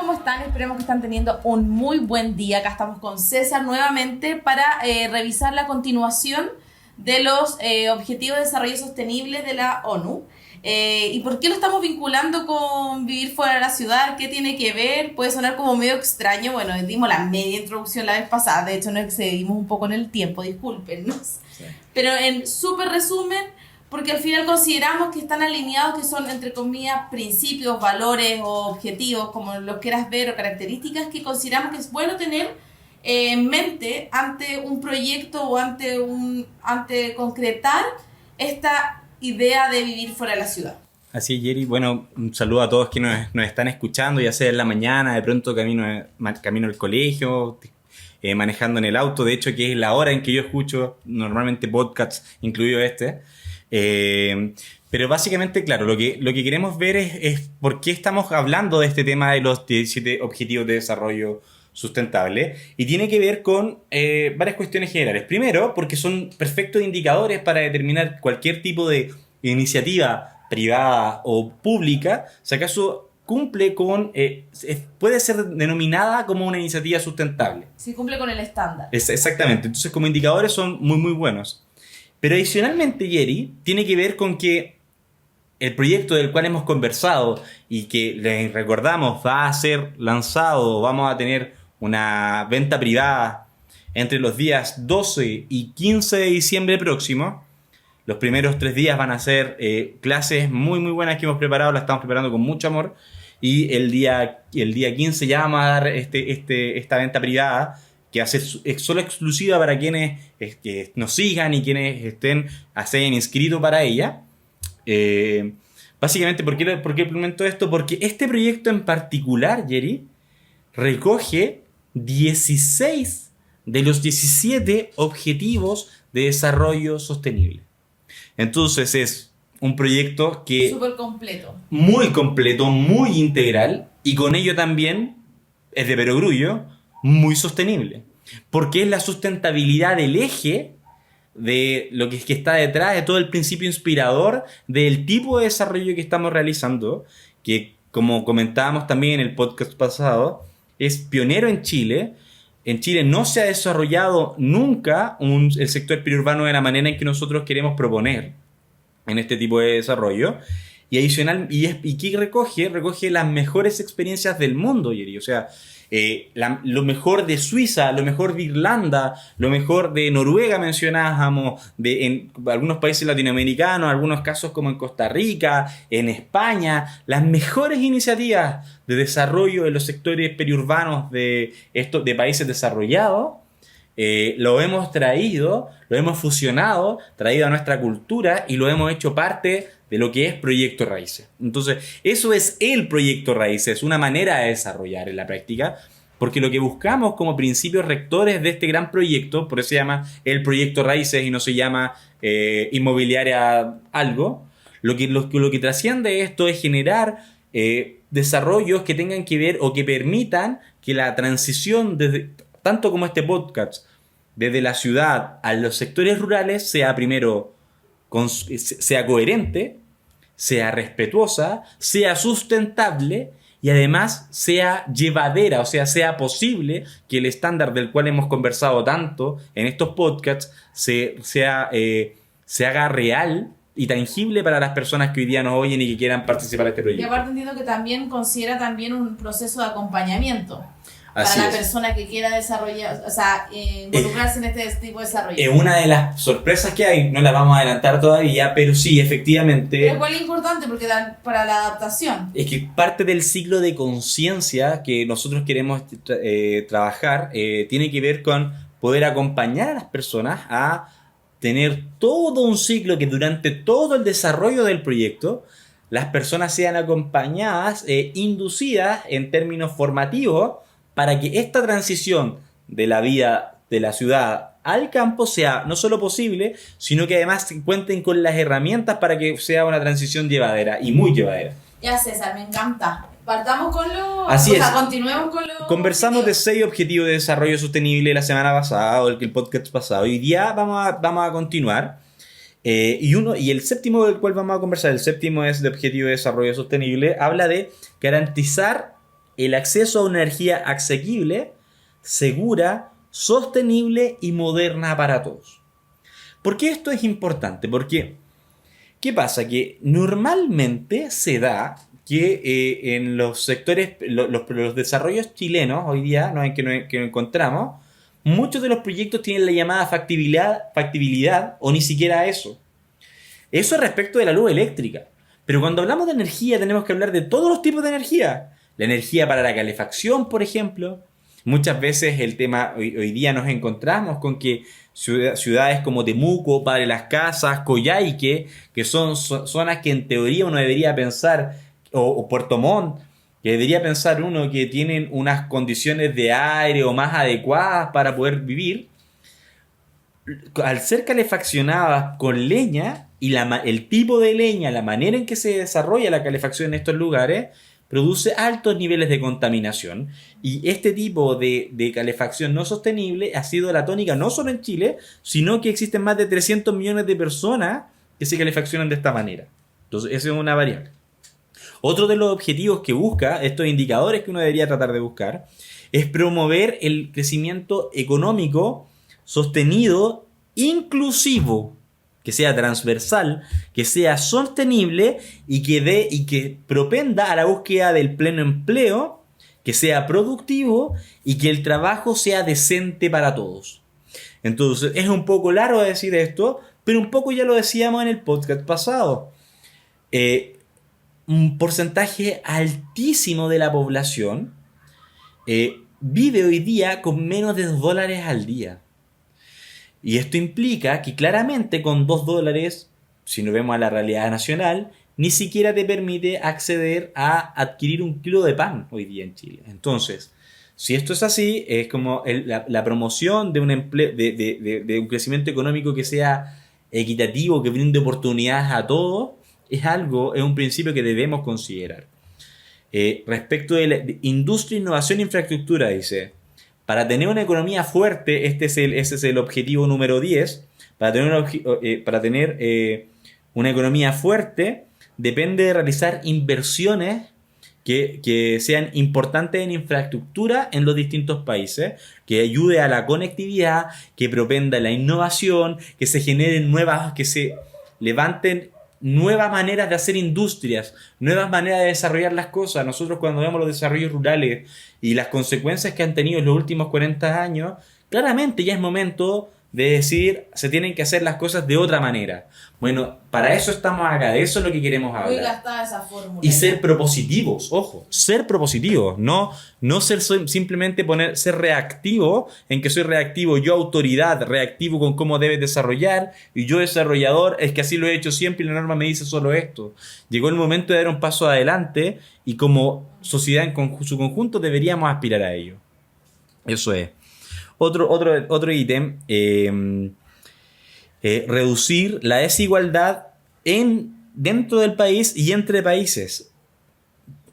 ¿cómo están? Esperemos que están teniendo un muy buen día. Acá estamos con César nuevamente para revisar la continuación de los Objetivos de Desarrollo Sostenible de la ONU. ¿Y por qué lo estamos vinculando con vivir fuera de la ciudad? ¿Qué tiene que ver? Puede sonar como medio extraño. Bueno, dimos la media introducción la vez pasada. De hecho, nos excedimos un poco en el tiempo, discúlpenos. Sí. Pero en súper resumen, porque al final consideramos que están alineados, que son, entre comillas, principios, valores o objetivos, como los quieras ver, o características que consideramos que es bueno tener en mente ante un proyecto o ante concretar esta idea de vivir fuera de la ciudad. Así es, Yeri. Bueno, un saludo a todos que nos están escuchando, ya sea en la mañana, de pronto camino al colegio, manejando en el auto, de hecho que es la hora en que yo escucho normalmente podcasts, incluido este. Pero básicamente, claro, lo que queremos ver es por qué estamos hablando de este tema de los 17 Objetivos de Desarrollo Sustentable, y tiene que ver con varias cuestiones generales. Primero, porque son perfectos indicadores para determinar cualquier tipo de iniciativa privada o pública, si acaso cumple con, puede ser denominada como una iniciativa sustentable. Si cumple con el estándar. Exactamente, entonces como indicadores son muy muy buenos. Pero adicionalmente, Yeri, tiene que ver con que el proyecto del cual hemos conversado y que les recordamos va a ser lanzado, vamos a tener una venta privada entre los días 12 y 15 de diciembre próximo. Los primeros 3 días van a ser clases muy muy buenas que hemos preparado, las estamos preparando con mucho amor. Y el día 15 ya vamos a dar esta venta privada, que va a ser solo exclusiva para quienes que nos sigan y quienes se hayan inscrito para ella. Básicamente, ¿por qué implemento esto? Porque este proyecto en particular, Yeri, recoge 16 de los 17 Objetivos de Desarrollo Sostenible. Entonces es un proyecto que... súper completo. Muy completo, muy integral, y con ello también, es de perogrullo, muy sostenible. Porque es la sustentabilidad del eje de lo que está detrás de todo el principio inspirador del tipo de desarrollo que estamos realizando, que, como comentábamos también en el podcast pasado, es pionero en Chile. En Chile no se ha desarrollado nunca el sector periurbano de la manera en que nosotros queremos proponer en este tipo de desarrollo. Y adicional, ¿y qué recoge? Recoge las mejores experiencias del mundo, Yeri. O sea, lo mejor de Suiza, lo mejor de Irlanda, lo mejor de Noruega mencionábamos, en algunos países latinoamericanos, algunos casos como en Costa Rica, en España, las mejores iniciativas de desarrollo de los sectores periurbanos de países desarrollados. Lo hemos traído, lo hemos fusionado, traído a nuestra cultura y lo hemos hecho parte de lo que es Proyecto Raíces. Entonces, eso es el Proyecto Raíces, una manera de desarrollar en la práctica, porque lo que buscamos como principios rectores de este gran proyecto, por eso se llama el Proyecto Raíces y no se llama Inmobiliaria algo, lo que trasciende esto es generar desarrollos que tengan que ver o que permitan que la transición, tanto como este podcast, desde la ciudad a los sectores rurales, sea primero sea coherente, sea respetuosa, sea sustentable y además sea llevadera, o sea posible que el estándar del cual hemos conversado tanto en estos podcasts se haga real y tangible para las personas que hoy día nos oyen y que quieran participar de este proyecto. Y aparte entiendo que también considera también un proceso de acompañamiento. Así para la es. Persona que quiera desarrollar, o sea, involucrarse en este tipo de desarrollo. Es una de las sorpresas que hay, no la vamos a adelantar todavía, pero sí, efectivamente... Pero igual es importante porque para la adaptación. Es que parte del ciclo de conciencia que nosotros queremos trabajar tiene que ver con poder acompañar a las personas a tener todo un ciclo que durante todo el desarrollo del proyecto las personas sean acompañadas, inducidas en términos formativos, para que esta transición de la vida de la ciudad al campo sea no solo posible, sino que además cuenten con las herramientas para que sea una transición llevadera y muy llevadera. Ya, César, me encanta. Partamos con lo... Así es. Continuemos con lo... Conversamos de 6 objetivos de desarrollo sostenible la semana pasada, o el podcast pasado. Hoy día vamos a continuar. Y el séptimo del cual vamos a conversar, el séptimo es de objetivo de desarrollo sostenible, habla de garantizar el acceso a una energía asequible, segura, sostenible y moderna para todos. ¿Por qué esto es importante? Porque, ¿qué pasa? Que normalmente se da que en los sectores, los desarrollos chilenos hoy día que nos encontramos, muchos de los proyectos tienen la llamada factibilidad o ni siquiera eso. Eso es respecto de la luz eléctrica. Pero cuando hablamos de energía tenemos que hablar de todos los tipos de energía. La energía para la calefacción, por ejemplo. Muchas veces el tema, hoy día nos encontramos con que ciudades como Temuco, Padre Las Casas, Coyhaique, que son zonas que en teoría uno debería pensar, o Puerto Montt, que debería pensar uno que tienen unas condiciones de aire o más adecuadas para poder vivir, al ser calefaccionadas con leña, y el tipo de leña, la manera en que se desarrolla la calefacción en estos lugares, produce altos niveles de contaminación. Y este tipo de calefacción no sostenible ha sido la tónica no solo en Chile, sino que existen más de 300 millones de personas que se calefaccionan de esta manera. Entonces, esa es una variable. Otro de los objetivos que busca, estos indicadores que uno debería tratar de buscar, es promover el crecimiento económico sostenido, inclusivo, que sea transversal, que sea sostenible y que propenda a la búsqueda del pleno empleo, que sea productivo y que el trabajo sea decente para todos. Entonces, es un poco largo decir esto, pero un poco ya lo decíamos en el podcast pasado. Un porcentaje altísimo de la población vive hoy día con menos de $2 al día. Y esto implica que claramente con $2, si nos vemos a la realidad nacional, ni siquiera te permite acceder a adquirir un kilo de pan hoy día en Chile. Entonces, si esto es así, es como la promoción de un empleo, de un crecimiento económico que sea equitativo, que brinde oportunidades a todos, es un principio que debemos considerar. Respecto de la industria, innovación e infraestructura, dice: para tener una economía fuerte, ese es el objetivo número 10, para tener una economía fuerte, depende de realizar inversiones que sean importantes en infraestructura en los distintos países, que ayude a la conectividad, que propenda la innovación, que se generen que se levanten nuevas maneras de hacer industrias, nuevas maneras de desarrollar las cosas. Nosotros cuando vemos los desarrollos rurales y las consecuencias que han tenido en los últimos 40 años, claramente ya es momento de decir, se tienen que hacer las cosas de otra manera. Bueno, para eso estamos acá, de eso es lo que queremos hablar. Muy gastada esa fórmula. Y ser propositivos, ojo, ser propositivos, no ser simplemente ser reactivo, en que soy reactivo, yo autoridad, reactivo con cómo debes desarrollar, y yo desarrollador, es que así lo he hecho siempre y la norma me dice solo esto. Llegó el momento de dar un paso adelante y como sociedad en su conjunto deberíamos aspirar a ello. Eso es. Otro ítem, reducir la desigualdad dentro del país y entre países.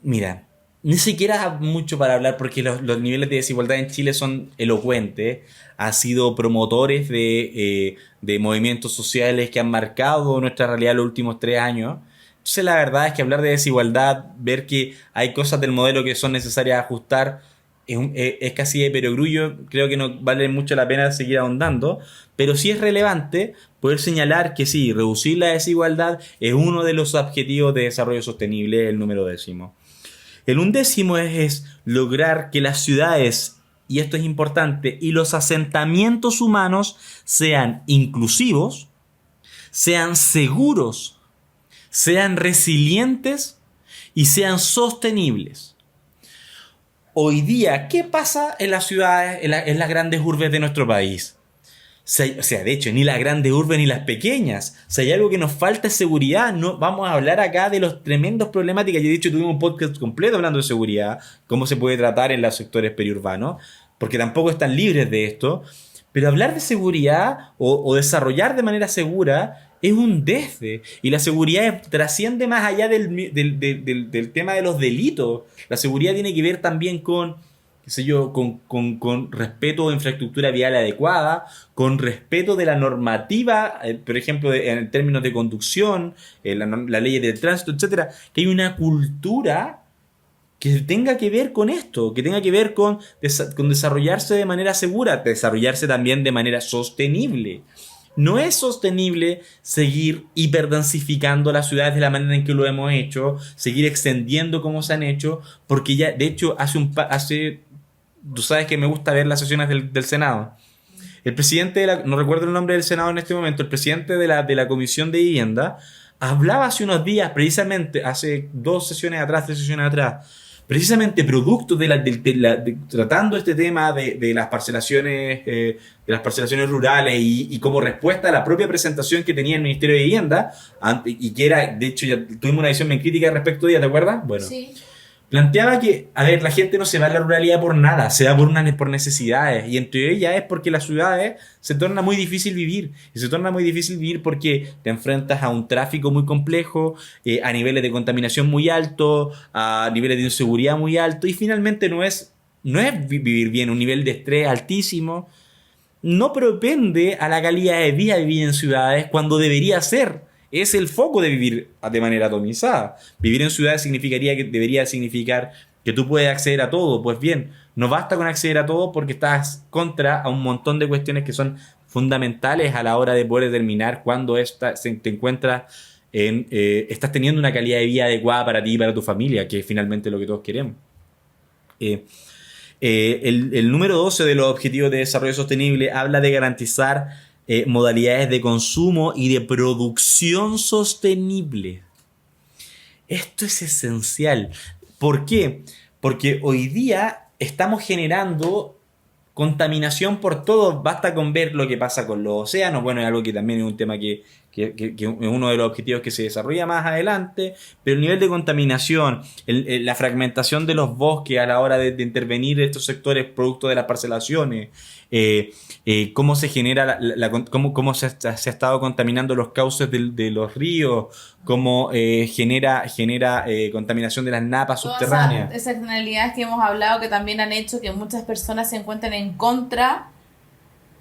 Mira, ni siquiera mucho para hablar porque los niveles de desigualdad en Chile son elocuentes. Ha sido promotores de movimientos sociales que han marcado nuestra realidad los últimos 3 años. Entonces la verdad es que hablar de desigualdad, ver que hay cosas del modelo que son necesarias ajustar, es casi de perogrullo. Creo que no vale mucho la pena seguir ahondando, pero sí es relevante poder señalar que sí, reducir la desigualdad es uno de los objetivos de desarrollo sostenible, el número 10. El 11 es lograr que las ciudades, y esto es importante, y los asentamientos humanos sean inclusivos, sean seguros, sean resilientes y sean sostenibles. Hoy día, ¿qué pasa en las ciudades, en las grandes urbes de nuestro país? O sea, de hecho, ni las grandes urbes ni las pequeñas. O sea, hay algo que nos falta, es seguridad. No, vamos a hablar acá de los tremendos problemáticas. Yo he dicho, tuvimos un podcast completo hablando de seguridad, cómo se puede tratar en los sectores periurbanos, porque tampoco están libres de esto. Pero hablar de seguridad o desarrollar de manera segura es un desde. Y la seguridad trasciende más allá del tema de los delitos. La seguridad tiene que ver también con, qué sé yo, con respeto a infraestructura vial adecuada, con respeto de la normativa, por ejemplo, en términos de conducción, la ley del tránsito, etcétera. Que hay una cultura que tenga que ver con esto, que tenga que ver con desarrollarse de manera segura, desarrollarse también de manera sostenible. No es sostenible seguir hiperdensificando las ciudades de la manera en que lo hemos hecho, seguir extendiendo como se han hecho, porque ya, de hecho, tú sabes que me gusta ver las sesiones del Senado. El presidente no recuerdo el nombre del Senado en este momento, el presidente de la Comisión de Vivienda, hablaba hace unos días, precisamente, hace 3 sesiones atrás, precisamente producto tratando este tema de las parcelaciones rurales y como respuesta a la propia presentación que tenía el Ministerio de Vivienda, y que era, de hecho, ya tuvimos una visión bien crítica respecto de ella, ¿te acuerdas? Bueno, sí. Planteaba que, a ver, la gente no se va a la ruralidad por nada, se va por necesidades, y entre ellas es porque las ciudades se torna muy difícil vivir, y se torna muy difícil vivir porque te enfrentas a un tráfico muy complejo, a niveles de contaminación muy altos, a niveles de inseguridad muy altos, y finalmente no es vivir bien, un nivel de estrés altísimo, no propende a la calidad de vida vivir en ciudades cuando debería ser. Es el foco de vivir de manera atomizada. Vivir en ciudades debería significar que tú puedes acceder a todo. Pues bien, no basta con acceder a todo porque estás contra a un montón de cuestiones que son fundamentales a la hora de poder determinar cuándo te encuentras estás teniendo una calidad de vida adecuada para ti y para tu familia, que es finalmente lo que todos queremos. El número 12 de los Objetivos de Desarrollo Sostenible habla de garantizar modalidades de consumo y de producción sostenible. Esto es esencial. ¿Por qué? Porque hoy día estamos generando contaminación por todo. Basta con ver lo que pasa con los océanos. Bueno, es algo que también es un tema que es uno de los objetivos que se desarrolla más adelante, pero el nivel de contaminación, la fragmentación de los bosques a la hora de intervenir estos sectores producto de las parcelaciones, cómo se genera cómo se ha estado contaminando los cauces de los ríos, cómo genera contaminación de las napas subterráneas. Esas externalidades que hemos hablado que también han hecho que muchas personas se encuentren en contra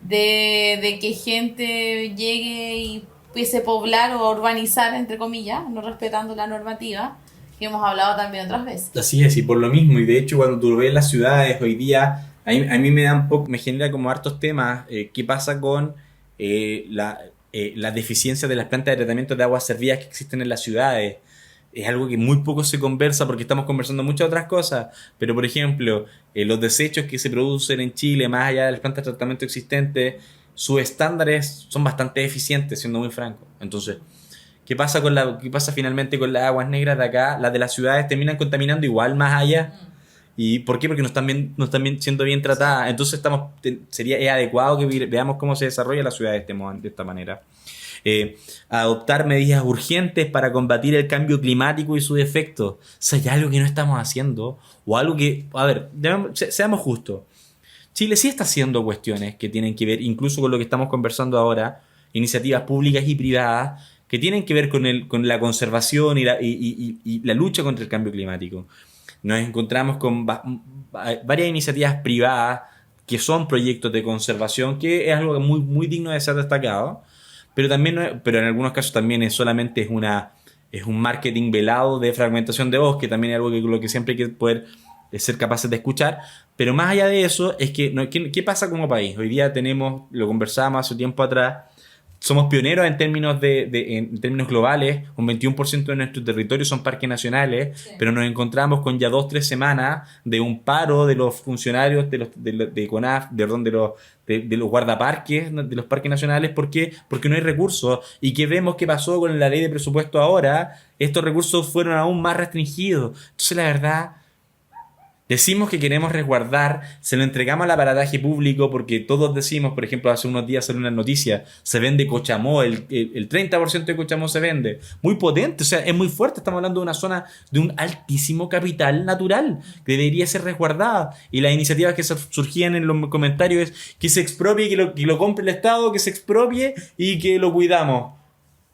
de que gente llegue y empiece a poblar o urbanizar, entre comillas, no respetando la normativa, que hemos hablado también otras veces. Así es, y por lo mismo, y de hecho cuando tú ves las ciudades hoy día, a mí me genera como hartos temas. ¿Qué pasa con la deficiencia de las plantas de tratamiento de aguas servidas que existen en las ciudades? Es algo que muy poco se conversa porque estamos conversando muchas otras cosas, pero por ejemplo, los desechos que se producen en Chile, más allá de las plantas de tratamiento existentes, sus estándares son bastante eficientes, siendo muy franco. Entonces, ¿qué pasa finalmente con las aguas negras de acá? Las de las ciudades terminan contaminando igual más allá. ¿Y por qué? Porque no están bien siendo bien tratadas. Entonces es adecuado que veamos cómo se desarrolla la ciudad de esta manera. Adoptar medidas urgentes para combatir el cambio climático y sus efectos. O sea, hay algo que no estamos haciendo, o algo que... A ver, seamos justos. Chile sí está haciendo cuestiones que tienen que ver, incluso con lo que estamos conversando ahora, iniciativas públicas y privadas, que tienen que ver con la conservación y la lucha contra el cambio climático. Nos encontramos con varias iniciativas privadas que son proyectos de conservación, que es algo muy, muy digno de ser destacado, pero en algunos casos también es un marketing velado de fragmentación de bosque, también es algo lo que siempre hay que poder ser capaces de escuchar. Pero más allá de eso, es que ¿qué pasa como país? Hoy día lo conversábamos hace tiempo atrás, somos pioneros en términos en términos globales, un 21% de nuestro territorio son parques nacionales, sí. Pero nos encontramos con ya 2-3 semanas de un paro de los funcionarios de CONAF, de los guardaparques, de los parques nacionales. ¿Por qué? Porque no hay recursos. ¿Y qué vemos que pasó con la ley de presupuesto ahora? Estos recursos fueron aún más restringidos. Entonces, la verdad... Decimos que queremos resguardar, se lo entregamos al aparataje público porque todos decimos, por ejemplo, hace unos días salió una noticia, se vende Cochamó, el 30% de Cochamó se vende. Muy potente, o sea, es muy fuerte, estamos hablando de una zona de un altísimo capital natural que debería ser resguardada. Y las iniciativas que surgían en los comentarios es que se expropie, que lo compre el Estado, que se expropie y que lo cuidamos.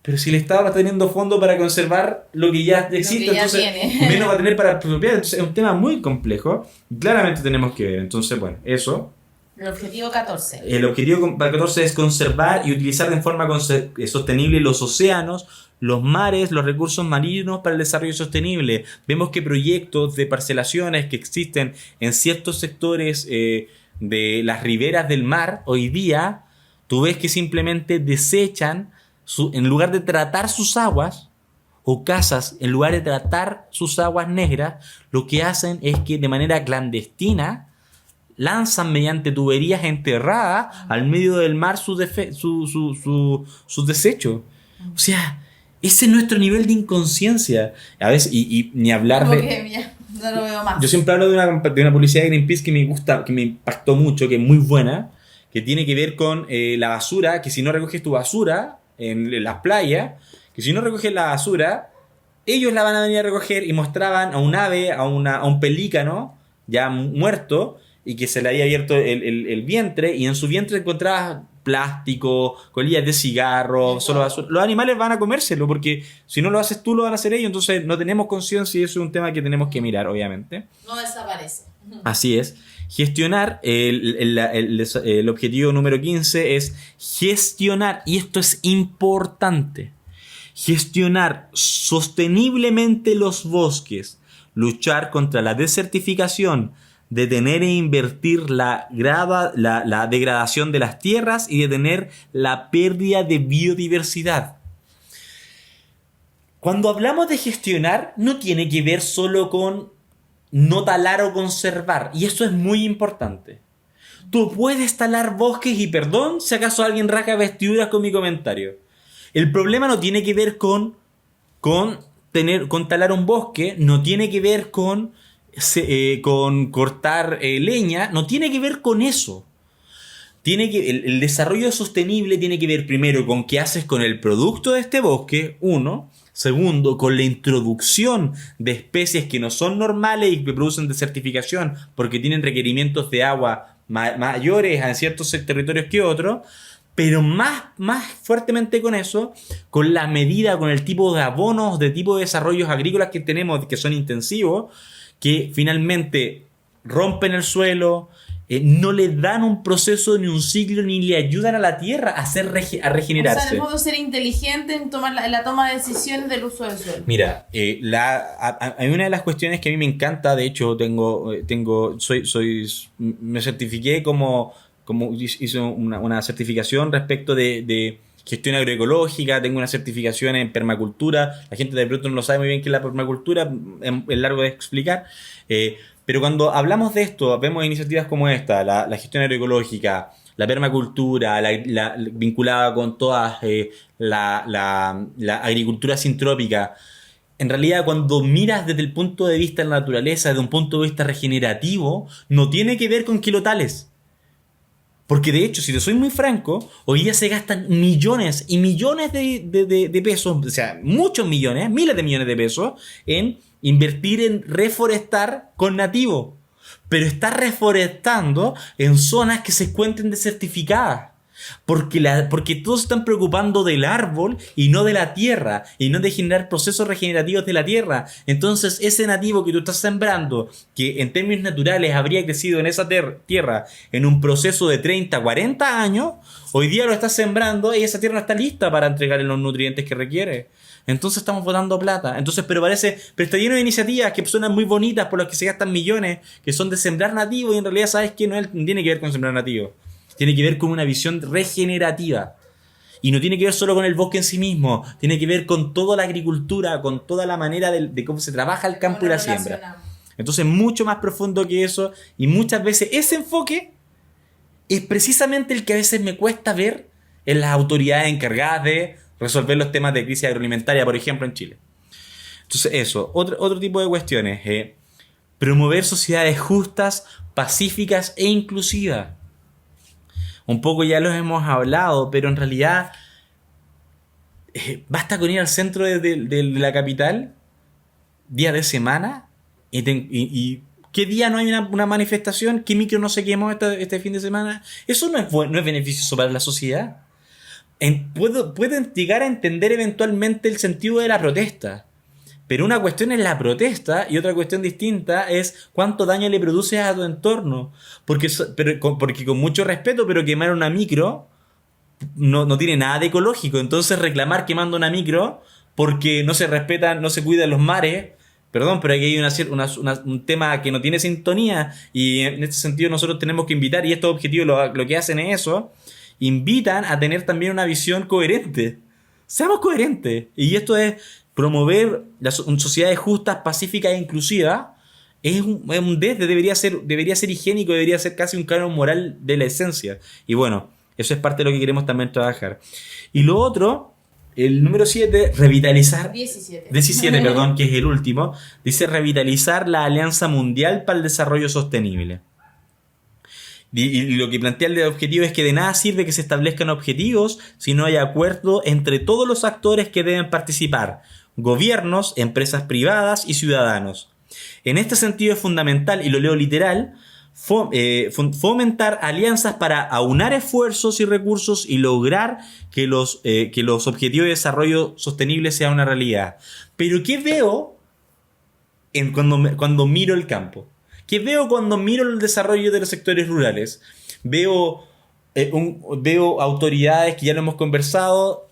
Pero si el Estado no está teniendo fondos para conservar lo que ya existe, entonces menos va a tener para expropiar. Entonces es un tema muy complejo. Claramente tenemos que ver. Entonces, bueno, eso. El objetivo 14. El objetivo 14 es conservar y utilizar de forma sostenible los océanos, los mares, los recursos marinos para el desarrollo sostenible. Vemos que proyectos de parcelaciones que existen en ciertos sectores de las riberas del mar, hoy día, tú ves que simplemente desechan, en lugar de tratar sus aguas, o casas, en lugar de tratar sus aguas negras, lo que hacen es que de manera clandestina lanzan mediante tuberías enterradas al medio del mar sus desechos. O sea, ese es nuestro nivel de inconsciencia. A veces, y ni hablar de... No lo veo más. Yo siempre hablo de una publicidad de Greenpeace que me gusta, que me impactó mucho, que es muy buena, que tiene que ver con la basura, que si no recoges tu basura en las playas, que si no recoges la basura, ellos la van a venir a recoger, y mostraban a un ave, a un pelícano ya muerto, y que se le había abierto el vientre, y en su vientre encontrabas plástico, colillas de cigarro, solo basura. Los animales van a comérselo, porque si no lo haces tú, lo van a hacer ellos. Entonces no tenemos conciencia, y eso es un tema que tenemos que mirar, obviamente. No desaparece. Así es. Gestionar, el objetivo número 15 es gestionar, y esto es importante, gestionar sosteniblemente los bosques, luchar contra la desertificación, detener e invertir la degradación de las tierras y detener la pérdida de biodiversidad. Cuando hablamos de gestionar, no tiene que ver solo con no talar o conservar, y eso es muy importante. Tú puedes talar bosques, y perdón si acaso alguien rasga vestiduras con mi comentario. El problema no tiene que ver con talar un bosque, no tiene que ver con cortar leña, no tiene que ver con eso. El desarrollo sostenible tiene que ver primero con qué haces con el producto de este bosque, uno. Segundo, con la introducción de especies que no son normales y que producen desertificación porque tienen requerimientos de agua mayores en ciertos territorios que otros. Pero más fuertemente con eso, con la medida, con el tipo de abonos, de tipo de desarrollos agrícolas que tenemos, que son intensivos, que finalmente rompen el suelo, no le dan un proceso ni un ciclo, ni le ayudan a la tierra a regenerarse. O sea, en el modo ser inteligente en tomar la toma de decisiones del uso del suelo. Mira, hay una de las cuestiones que a mí me encanta, de hecho me certifiqué como hice una certificación respecto de gestión agroecológica, tengo una certificación en permacultura. La gente de pronto no lo sabe muy bien qué es la permacultura, es largo de explicar, pero cuando hablamos de esto, vemos iniciativas como esta, la gestión agroecológica, la permacultura, vinculada con todas la agricultura sintrópica. En realidad, cuando miras desde el punto de vista de la naturaleza, desde un punto de vista regenerativo, no tiene que ver con kilotales. Porque de hecho, si te soy muy franco, hoy día se gastan millones y millones de pesos, o sea, muchos millones, miles de millones de pesos, en invertir en reforestar con nativo. Pero está reforestando en zonas que se encuentren desertificadas. Porque todos se están preocupando del árbol y no de la tierra, y no de generar procesos regenerativos de la tierra. Entonces ese nativo que tú estás sembrando, que en términos naturales habría crecido en esa tierra en un proceso de 30, 40 años, hoy día lo estás sembrando y esa tierra no está lista para entregarle los nutrientes que requiere. Entonces estamos botando plata. Pero está lleno de iniciativas que suenan muy bonitas, por las que se gastan millones, que son de sembrar nativo, y en realidad sabes que no tiene que ver con sembrar nativo. Tiene que ver con una visión regenerativa. Y no tiene que ver solo con el bosque en sí mismo. Tiene que ver con toda la agricultura, con toda la manera de cómo se trabaja el campo y la siembra. Entonces, mucho más profundo que eso. Y muchas veces ese enfoque es precisamente el que a veces me cuesta ver en las autoridades encargadas de resolver los temas de crisis agroalimentaria, por ejemplo, en Chile. Entonces, eso. Otro tipo de cuestiones. Promover sociedades justas, pacíficas e inclusivas. Un poco ya los hemos hablado, pero en realidad basta con ir al centro de la capital, día de semana, y ¿qué día no hay una manifestación? ¿Qué micro no se quemó este fin de semana? Eso no es beneficioso para la sociedad. Puedo llegar a entender eventualmente el sentido de la protesta, Pero una cuestión es la protesta y otra cuestión distinta es cuánto daño le produces a tu entorno. Porque con mucho respeto, pero quemar una micro no tiene nada de ecológico. Entonces reclamar quemando una micro porque no se respetan, no se cuidan los mares. Perdón, pero aquí hay un tema que no tiene sintonía y en este sentido nosotros tenemos que invitar, y estos objetivos lo que hacen es eso, invitan a tener también una visión coherente. Seamos coherentes. Y esto es promover sociedades justas, pacíficas e inclusivas. Es un desde, debería ser higiénico, debería ser casi un canon moral de la esencia. Y bueno, eso es parte de lo que queremos también trabajar. Y lo otro... El número 7, revitalizar... 17, perdón, que es el último. Dice revitalizar la Alianza Mundial para el Desarrollo Sostenible. Y lo que plantea el objetivo es que de nada sirve que se establezcan objetivos si no hay acuerdo entre todos los actores que deben participar: gobiernos, empresas privadas y ciudadanos. En este sentido es fundamental, y lo leo literal, fomentar alianzas para aunar esfuerzos y recursos y lograr que los objetivos de desarrollo sostenible sean una realidad. Pero ¿qué veo cuando miro el campo? ¿Qué veo cuando miro el desarrollo de los sectores rurales? Veo autoridades que ya lo hemos conversado,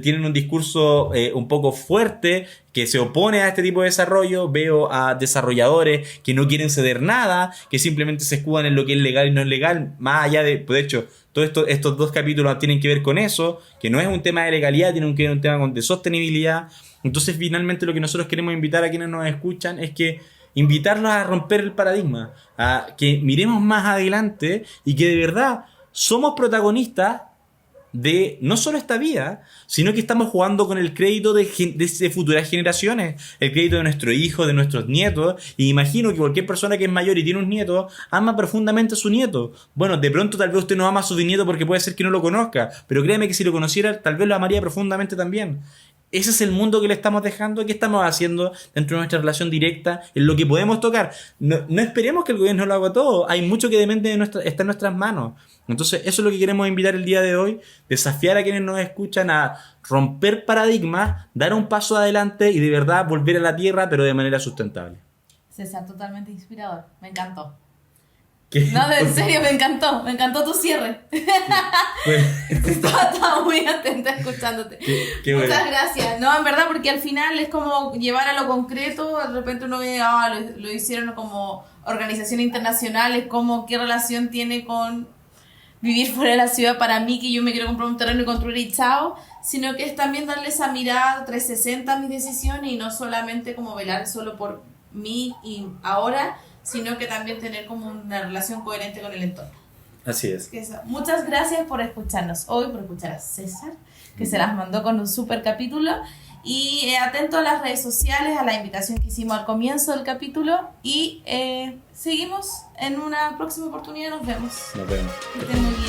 tienen un discurso un poco fuerte que se opone a este tipo de desarrollo. Veo a desarrolladores que no quieren ceder nada, que simplemente se escudan en lo que es legal y no es legal, más allá de hecho, estos dos capítulos tienen que ver con eso, que no es un tema de legalidad, tienen que ver un tema de sostenibilidad. Entonces finalmente lo que nosotros queremos invitar a quienes nos escuchan es que invitarlos a romper el paradigma, a que miremos más adelante y que de verdad somos protagonistas de no solo esta vida, sino que estamos jugando con el crédito de futuras generaciones, el crédito de nuestros hijos, de nuestros nietos. Y imagino que cualquier persona que es mayor y tiene un nieto ama profundamente a su nieto. Bueno, de pronto tal vez usted no ama a su nieto porque puede ser que no lo conozca, pero créeme que si lo conociera tal vez lo amaría profundamente también. Ese es el mundo que le estamos dejando. ¿Qué estamos haciendo dentro de nuestra relación directa en lo que podemos tocar? No esperemos que el gobierno lo haga todo. Hay mucho que está en nuestras manos. Entonces eso es lo que queremos invitar el día de hoy, desafiar a quienes nos escuchan a romper paradigmas, dar un paso adelante y de verdad volver a la tierra, pero de manera sustentable. César, totalmente inspirador, me encantó. ¿Qué? No, en serio, me encantó tu cierre. Bueno, estaba muy atenta escuchándote. Qué bueno. Muchas gracias. No, en verdad, porque al final es como llevar a lo concreto. De repente uno ve, lo hicieron como organizaciones internacionales, como qué relación tiene con vivir fuera de la ciudad para mí, que yo me quiero comprar un terreno y construir y chao, sino que es también darle esa mirada 360 a mis decisiones y no solamente como velar solo por mí y ahora, sino que también tener como una relación coherente con el entorno. Así es. Muchas gracias por escucharnos hoy, por escuchar a César, que se las mandó con un súper capítulo. Y atento a las redes sociales, a la invitación que hicimos al comienzo del capítulo. Y seguimos en una próxima oportunidad. Nos vemos. Nos vemos. Que estén muy bien.